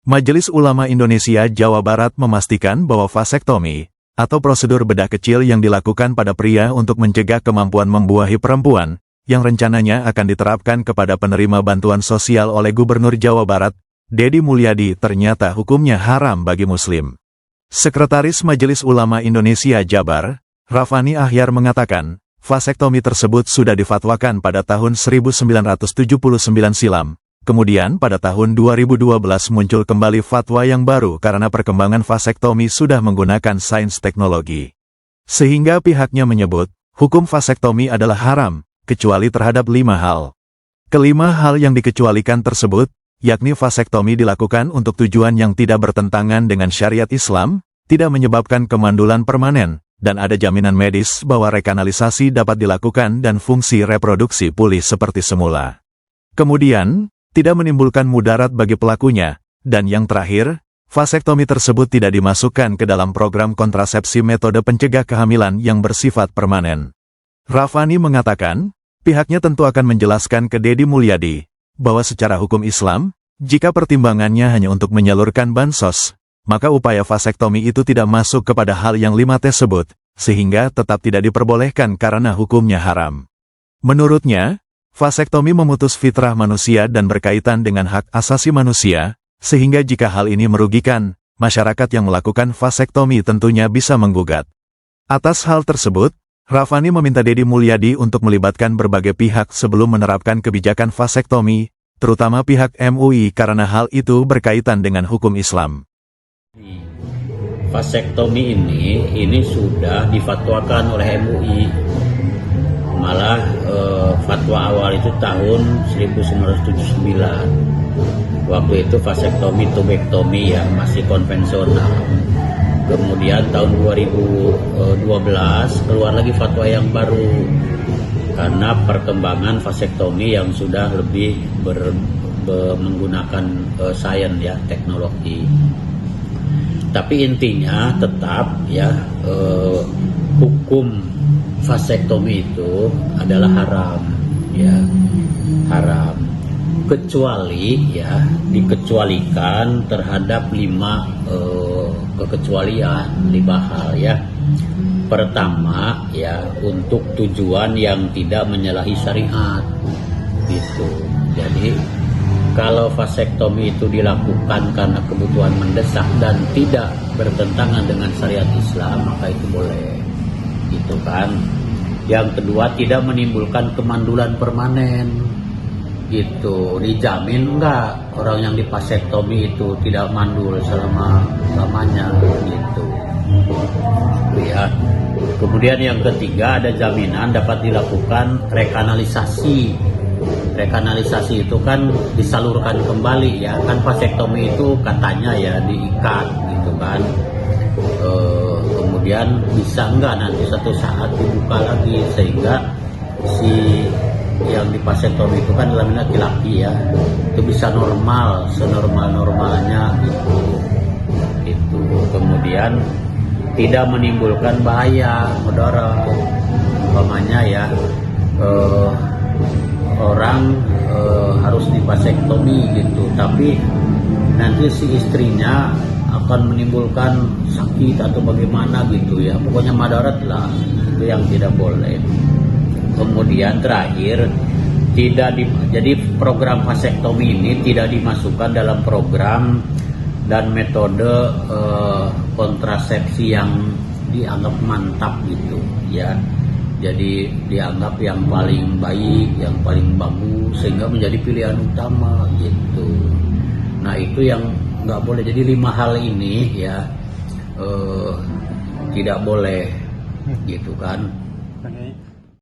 Majelis Ulama Indonesia Jawa Barat memastikan bahwa vasektomi, atau prosedur bedah kecil yang dilakukan pada pria untuk mencegah kemampuan membuahi perempuan, yang rencananya akan diterapkan kepada penerima bantuan sosial oleh Gubernur Jawa Barat, Deddy Mulyadi, ternyata hukumnya haram bagi Muslim. Sekretaris Majelis Ulama Indonesia Jabar, Rafani Ahyar mengatakan, vasektomi tersebut sudah difatwakan pada tahun 1979 silam. Kemudian pada tahun 2012 muncul kembali fatwa yang baru karena perkembangan vasektomi sudah menggunakan sains teknologi. Sehingga pihaknya menyebut, hukum vasektomi adalah haram, kecuali terhadap 5 hal. Kelima hal yang dikecualikan tersebut, yakni vasektomi dilakukan untuk tujuan yang tidak bertentangan dengan syariat Islam, tidak menyebabkan kemandulan permanen, dan ada jaminan medis bahwa rekanalisasi dapat dilakukan dan fungsi reproduksi pulih seperti semula. Kemudian, tidak menimbulkan mudarat bagi pelakunya, dan yang terakhir, vasektomi tersebut tidak dimasukkan ke dalam program kontrasepsi metode pencegah kehamilan yang bersifat permanen. Rafani mengatakan, pihaknya tentu akan menjelaskan ke Deddy Mulyadi, bahwa secara hukum Islam, jika pertimbangannya hanya untuk menyalurkan bansos, maka upaya vasektomi itu tidak masuk kepada hal yang 5 tersebut, sehingga tetap tidak diperbolehkan karena hukumnya haram. Menurutnya, vasektomi memutus fitrah manusia dan berkaitan dengan hak asasi manusia, sehingga jika hal ini merugikan, masyarakat yang melakukan vasektomi tentunya bisa menggugat. Atas hal tersebut, Rafani meminta Deddy Mulyadi untuk melibatkan berbagai pihak sebelum menerapkan kebijakan vasektomi, terutama pihak MUI karena hal itu berkaitan dengan hukum Islam. Vasektomi ini sudah difatwakan oleh MUI. Malah fatwa awal itu tahun 1979. Waktu itu vasektomi tubektomi yang masih konvensional. Kemudian tahun 2012 keluar lagi fatwa yang baru karena perkembangan vasektomi yang sudah lebih menggunakan sains ya, teknologi. Tapi intinya tetap ya hukum vasektomi itu adalah haram, ya haram. Kecuali ya dikecualikan terhadap 5 kekecualian, 5 hal ya. Pertama ya untuk tujuan yang tidak menyalahi syariat, gitu. Jadi kalau vasektomi itu dilakukan karena kebutuhan mendesak dan tidak bertentangan dengan syariat Islam, maka itu boleh. Gitu kan. Yang kedua, tidak menimbulkan kemandulan permanen. Gitu. Dijamin enggak orang yang divasektomi itu tidak mandul selama-lamanya gitu. Ya. Kemudian yang ketiga, ada jaminan dapat dilakukan rekanalisasi. Rekanalisasi itu kan disalurkan kembali ya. Kan vasektomi itu katanya ya diikat gitu kan. Kemudian bisa enggak nanti satu saat dibuka lagi sehingga si yang divasektomi itu kan dalam laki-laki ya, itu bisa normal, senormal-normalnya gitu. Kemudian tidak menimbulkan bahaya mudarat, umpamanya ya orang harus divasektomi gitu, tapi nanti si istrinya akan menimbulkan sakit atau bagaimana gitu ya, pokoknya madarat lah, itu yang tidak boleh. Kemudian terakhir, jadi program vasektomi ini tidak dimasukkan dalam program dan metode kontrasepsi yang dianggap mantap gitu ya. Jadi dianggap yang paling baik, yang paling bagus, sehingga menjadi pilihan utama gitu. Nah itu yang nggak boleh. Jadi 5 hal ini ya tidak boleh gitu kan.